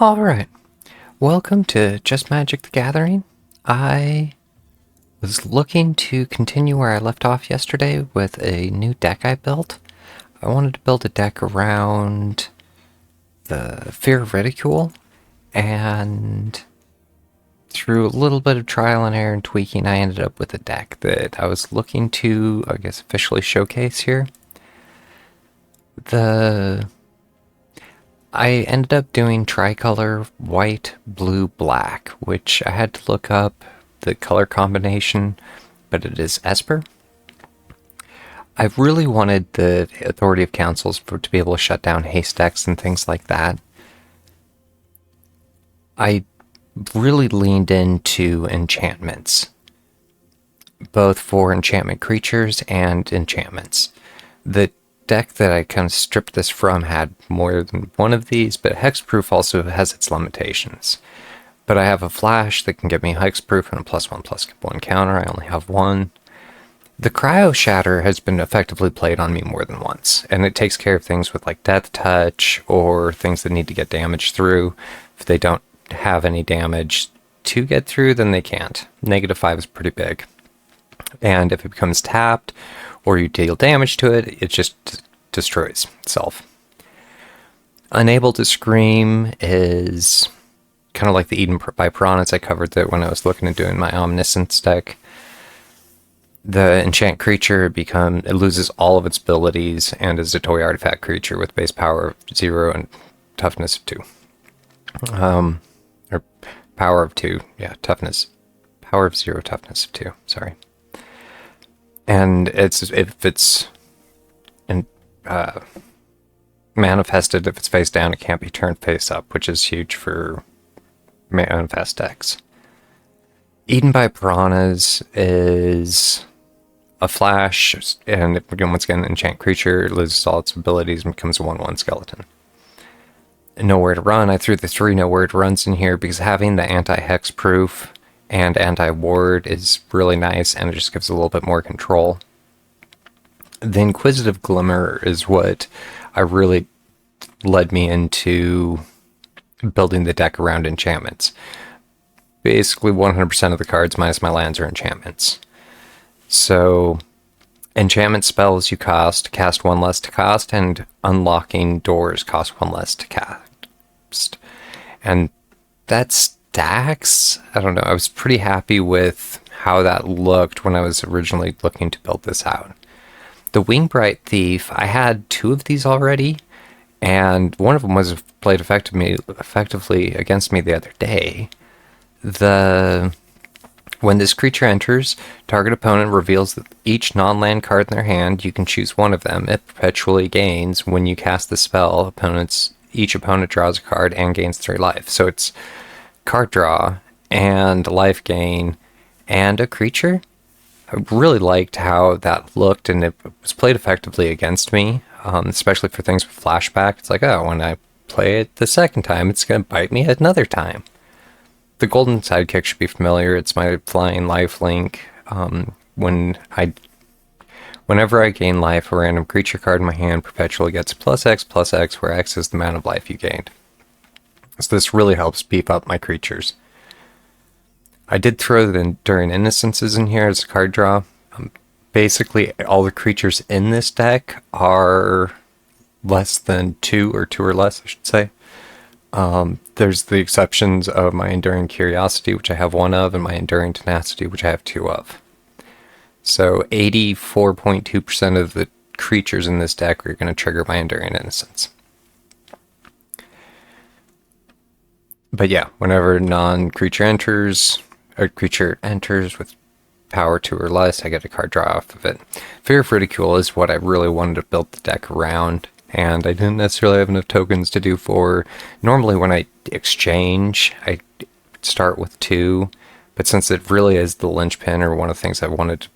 Alright, welcome to Just Magic the Gathering. I was looking to continue where I left off yesterday with a new deck I built. I wanted to build a deck around the Fear of Ridicule, and through a little bit of trial and error and tweaking, I ended up with a deck that I was looking to, I guess, officially showcase here. I ended up doing tricolor white, blue, black, which I had to look up the color combination, but it is Esper. I really wanted the Authority of Consuls to be able to shut down haystacks and things like that. I really leaned into enchantments, both for enchantment creatures and enchantments. The deck that I kind of stripped this from had more than one of these, but hexproof also has its limitations. But I have a flash that can get me hexproof and a +1/+1 counter. I only have one. The Cryoshatter has been effectively played on me more than once, and it takes care of things with like Death Touch or things that need to get damage through. If they don't have any damage to get through, then they can't. -5 is pretty big. And if it becomes tapped, or you deal damage to it, it just destroys itself. Unable to Scream is kind of like the Eden by Piranahs. I covered that when I was looking at doing my Omniscience deck. The enchant creature it loses all of its abilities and is a toy artifact creature with base power of 0 and toughness of 2. Or power of 2, yeah, toughness. Power of 0, toughness of 2, sorry. And if it's manifested, if it's face down, it can't be turned face up, which is huge for manifest decks. Eaten by Piranhas is a flash, and once again, enchant creature, it loses all its abilities and becomes a 1/1 skeleton. Nowhere to Run. I threw the 3 Nowhere to Runs in here because having the anti-hex proof and anti-ward is really nice, and it just gives a little bit more control. The Inquisitive Glimmer is what I really led me into building the deck around enchantments. Basically 100% of the cards minus my lands are enchantments. So enchantment spells you cast 1 less to cost, and unlocking doors cost 1 less to cast. And that's stacks. I don't know. I was pretty happy with how that looked when I was originally looking to build this out. The Wingbright Thief, I had 2 of these already, and one of them was played effectively against me the other day. When this creature enters, target opponent reveals each non-land card in their hand. You can choose one of them. It perpetually gains when you cast the spell. Each opponent draws a card and gains 3 life. So it's card draw and life gain and a creature. I really liked how that looked, and it was played effectively against me, especially for things with flashback. It's like, oh, when I play it the second time, it's going to bite me another time. The Golden Sidekick should be familiar. It's my flying life link. Whenever I gain life, a random creature card in my hand perpetually gets +X, where X is the amount of life you gained. So this really helps beef up my creatures. I did throw the Enduring Innocences in here as a card draw. Basically, all the creatures in this deck are less than 2, or 2 or less, I should say. There's the exceptions of my Enduring Curiosity, which I have 1 of, and my Enduring Tenacity, which I have 2 of. So 84.2% of the creatures in this deck are going to trigger my Enduring Innocence. But yeah, whenever non-creature enters, a creature enters with power 2 or less, I get a card draw off of it. Fear of Ridicule is what I really wanted to build the deck around, and I didn't necessarily have enough tokens to do for. Normally when I exchange, I start with 2, but since it really is the linchpin, or one of the things I wanted to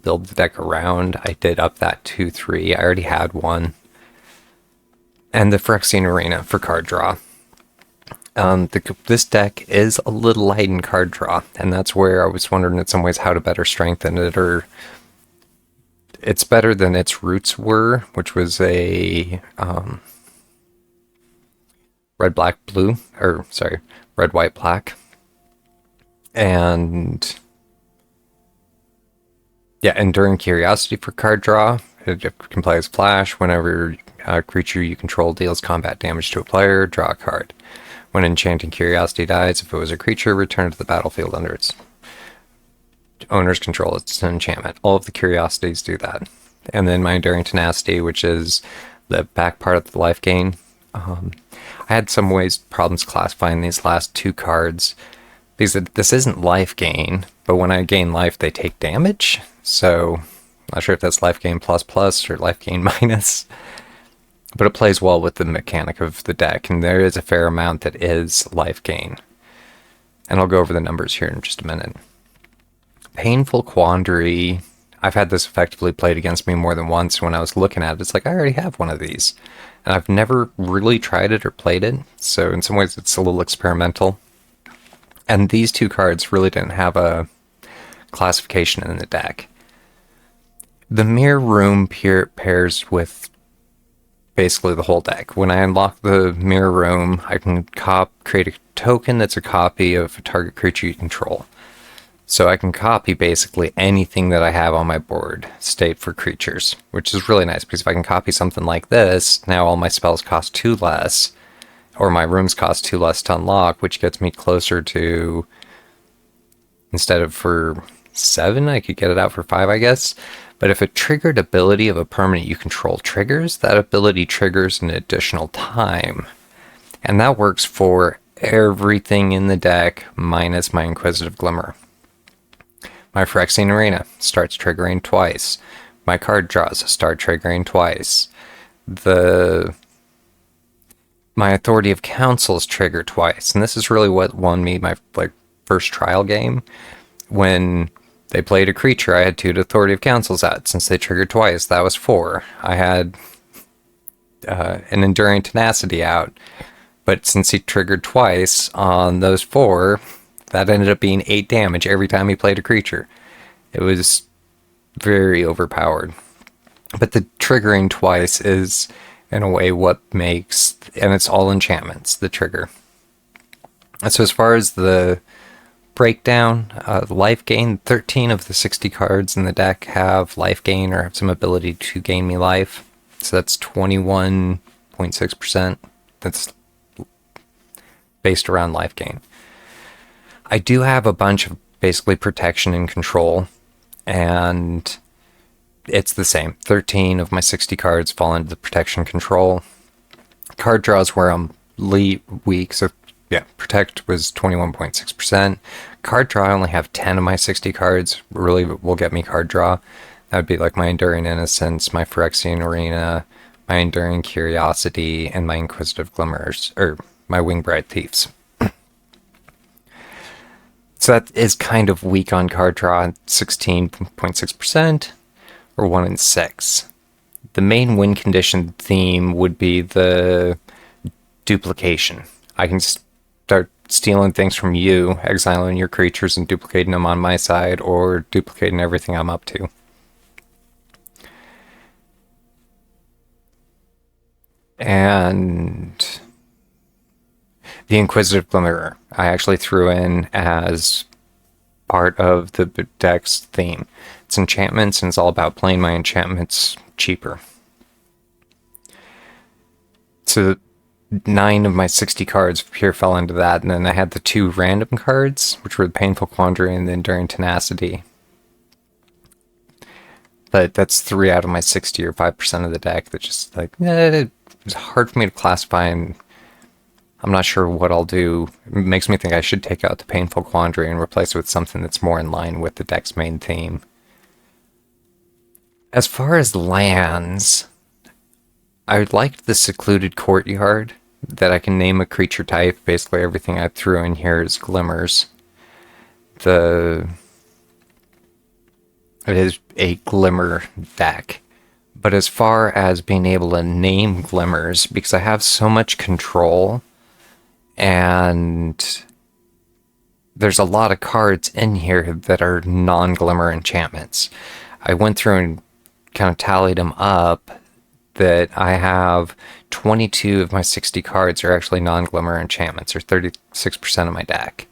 build the deck around, I did up that to 3. I already had 1. And the Phyrexian Arena for card draw. This deck is a little light in card draw, and that's where I was wondering in some ways how to better strengthen it, or it's better than its roots were, which was a red, black, blue, or sorry, red, white, black. And yeah, Enduring Curiosity for card draw. It can play as flash. Whenever a creature you control deals combat damage to a player, draw a card. When Enchanting Curiosity dies, if it was a creature, return it to the battlefield under its owner's control. It's an enchantment. All of the Curiosities do that. And then my Enduring Tenacity, which is the back part of the life gain. I had some problems classifying these last two cards because this isn't life gain, but when I gain life, they take damage. So I'm not sure if that's life gain plus plus or life gain minus, but it plays well with the mechanic of the deck, and there is a fair amount that is life gain. And I'll go over the numbers here in just a minute. Painful Quandary. I've had this effectively played against me more than once. When I was looking at it, it's like, I already have one of these. And I've never really tried it or played it, so in some ways it's a little experimental. And these two cards really didn't have a classification in the deck. The Mirror Room pairs with basically the whole deck. When I unlock the Mirror Room, I can create a token that's a copy of a target creature you control. So I can copy basically anything that I have on my board state for creatures, which is really nice because if I can copy something like this, now all my spells cost 2 less, or my rooms cost 2 less to unlock, which gets me closer to, instead of for 7, I could get it out for 5, I guess. But if a triggered ability of a permanent you control triggers, that ability triggers an additional time. And that works for everything in the deck minus my Inquisitive Glimmer. My Phyrexian Arena starts triggering twice. My card draws start triggering twice. My Authority of Consuls trigger twice. And this is really what won me my first trial game. When they played a creature, I had 2 Authority of Consuls out. Since they triggered twice, that was 4. I had an Enduring Tenacity out. But since he triggered twice on those 4, that ended up being 8 damage every time he played a creature. It was very overpowered. But the triggering twice is, in a way, what makes... And it's all enchantments, the trigger. And so as far as the breakdown, life gain, 13 of the 60 cards in the deck have life gain or have some ability to gain me life. So that's 21.6%. That's based around life gain. I do have a bunch of basically protection and control, and it's the same. 13 of my 60 cards fall into the protection control. Card draws where I'm weak, so yeah, protect was 21.6%. Card draw, I only have 10 of my 60 cards really will get me card draw. That would be like my Enduring Innocence, my Phyrexian Arena, my Enduring Curiosity, and my Inquisitive Glimmers, or my Wingbright Thieves. So that is kind of weak on card draw, 16.6%, or 1 in 6. The main win condition theme would be the duplication. I can start stealing things from you, exiling your creatures and duplicating them on my side, or duplicating everything I'm up to. And the Inquisitive Glimmer, I actually threw in as part of the deck's theme. It's enchantments, and it's all about playing my enchantments cheaper. So 9 of my 60 cards here fell into that, and then I had the 2 random cards, which were the Painful Quandary and the Enduring Tenacity. But that's 3 out of my 60 or 5% of the deck that just it's hard for me to classify, and I'm not sure what I'll do. It makes me think I should take out the Painful Quandary and replace it with something that's more in line with the deck's main theme. As far as lands, I liked the Secluded Courtyard, that I can name a creature type. Basically everything I threw in here is glimmers. It is a glimmer deck. But as far as being able to name glimmers, because I have so much control, and there's a lot of cards in here that are non-glimmer enchantments. I went through and kind of tallied them up. that I have 22 of my 60 cards are actually non-glimmer enchantments, or 36% of my deck.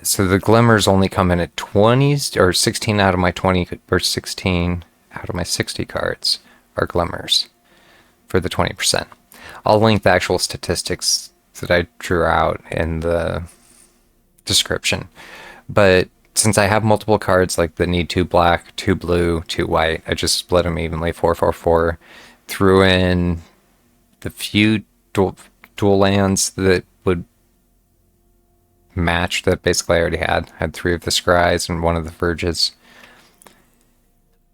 So the glimmers only come in at 20s, or 16 out of my 20, or 16 out of my 60 cards are glimmers for the 20%. I'll link the actual statistics that I drew out in the description. But since I have multiple cards like that need 2 black, 2 blue, 2 white, I just split them evenly, 4-4-4, threw in the few dual lands that would match that basically I already had. I had 3 of the Scries and 1 of the Verges.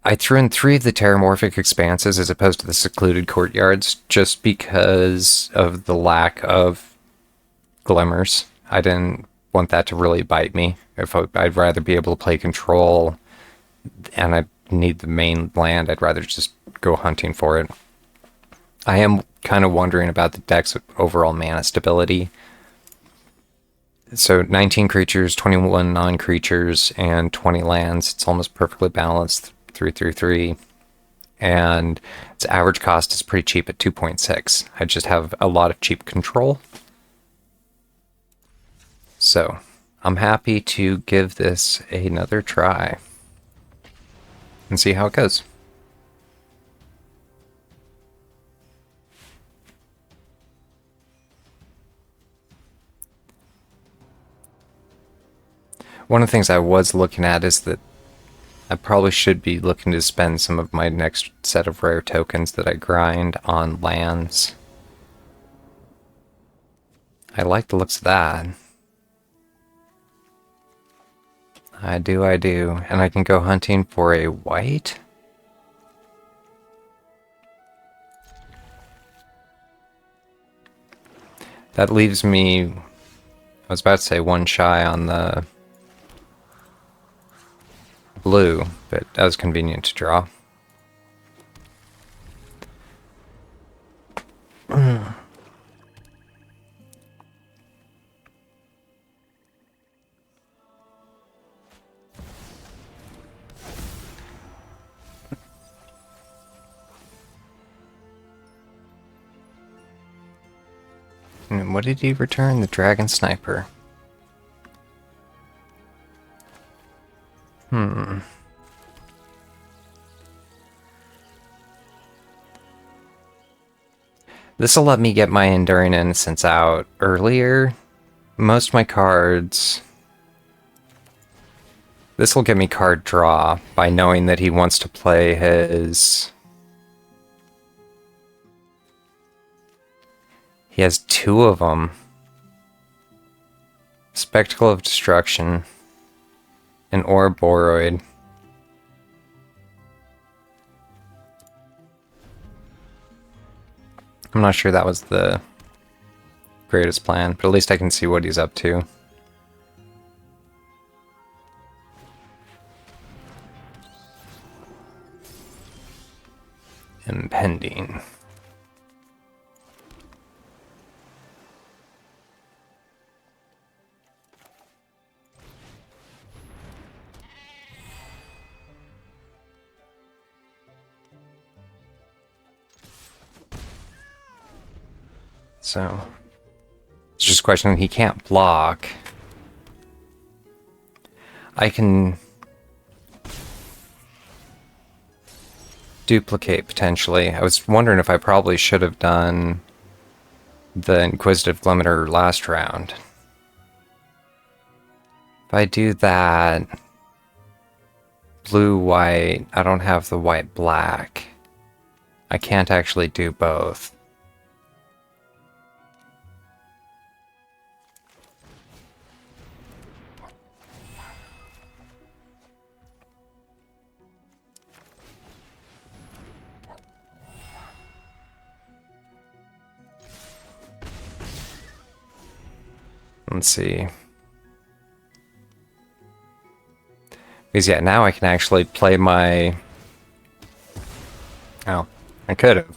I threw in 3 of the Terramorphic Expanses as opposed to the Secluded Courtyards just because of the lack of glimmers. I didn't want that to really bite me. I'd rather be able to play control and I need the main land, I'd rather just go hunting for it. I am kind of wondering about the deck's overall mana stability. So 19 creatures, 21 non-creatures, and 20 lands. It's almost perfectly balanced, 3-3-3. And its average cost is pretty cheap at 2.6. I just have a lot of cheap control. So I'm happy to give this another try and see how it goes. One of the things I was looking at is that I probably should be looking to spend some of my next set of rare tokens that I grind on lands. I like the looks of that. I do. And I can go hunting for a white? That leaves me, I was about to say 1 shy on the blue, but that was convenient to draw. And what did he return? The Dragon Sniper. This'll let me get my Enduring Innocence out earlier. Most of my cards... This'll get me card draw by knowing that he wants to play his... He has 2 of them. Spectacle of Destruction. And Ouroboros. I'm not sure that was the greatest plan, but at least I can see what he's up to. Impending. So, it's just a question, he can't block. I can duplicate, potentially. I was wondering if I probably should have done the Inquisitive Glimmer last round. If I do that... Blue-white, I don't have the white-black. I can't actually do both. Let's see. Because yeah, now I can actually play my... Oh, I could have.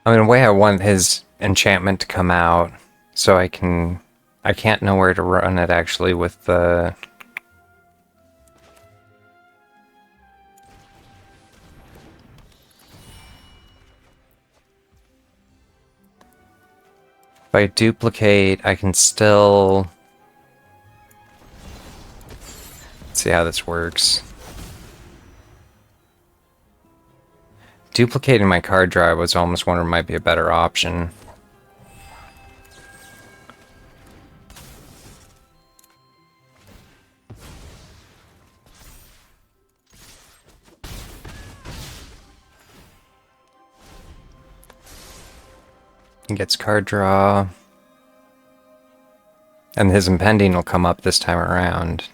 I mean, in a way I want his enchantment to come out so I can't know where to run it actually with the... If I duplicate, I can still... Let's see how this works. Duplicating my card draw, I was almost wondering might be a better option. He gets card draw. And his impending will come up this time around.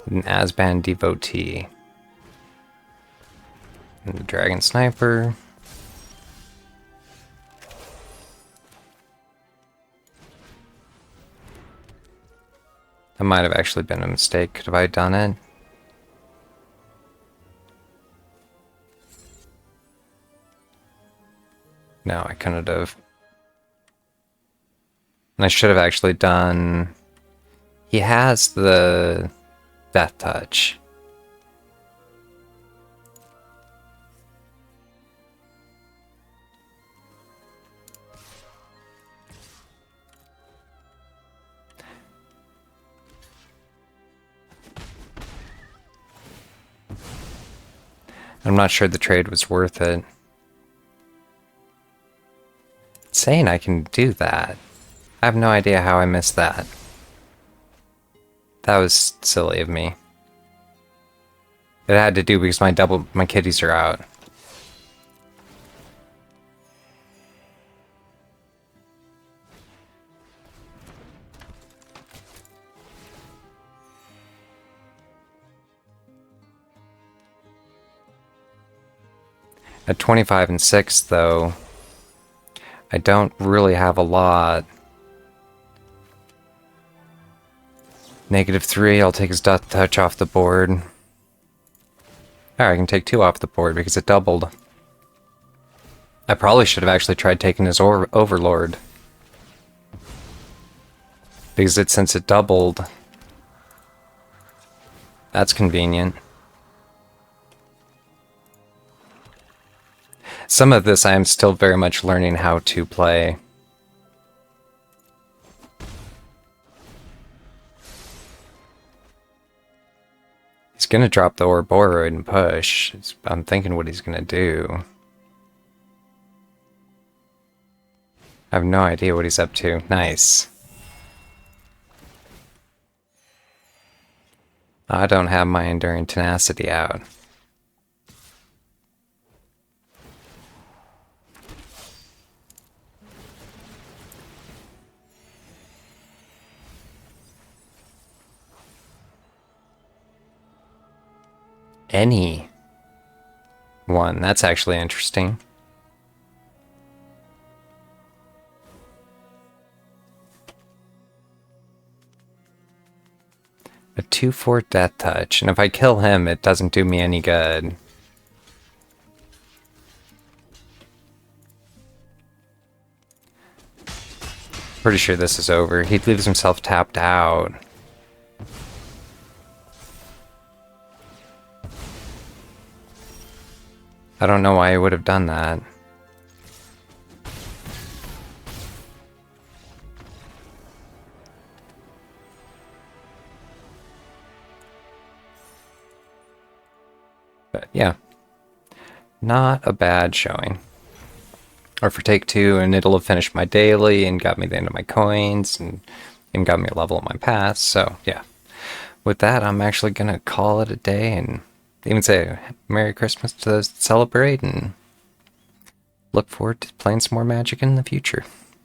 An Asban Devotee. And the Dragon Sniper. That might have actually been a mistake. Could have I done it? No, I couldn't have. And I should have actually done... He has the Death Touch. I'm not sure the trade was worth it. It's saying I can do that. I have no idea how I missed that. That was silly of me. It had to do because my kitties are out. At 25 and 6, though, I don't really have a lot. -3, I'll take his Death Touch off the board. Alright, I can take 2 off the board because it doubled. I probably should have actually tried taking his Overlord. Because since it doubled, that's convenient. Some of this I am still very much learning how to play. He's gonna drop the Ouroboros and push. I'm thinking what he's gonna do. I have no idea what he's up to. Nice. I don't have my Enduring Tenacity out. Any one. That's actually interesting. A 2/4 Death Touch, and if I kill him, it doesn't do me any good. Pretty sure this is over. He leaves himself tapped out. I don't know why he would have done that. But yeah, not a bad showing. Or for take 2, and it'll have finished my daily and got me the end of my coins and got me a level on my pass. So yeah, with that, I'm actually gonna call it a day and even say Merry Christmas to those that celebrate, and look forward to playing some more Magic in the future.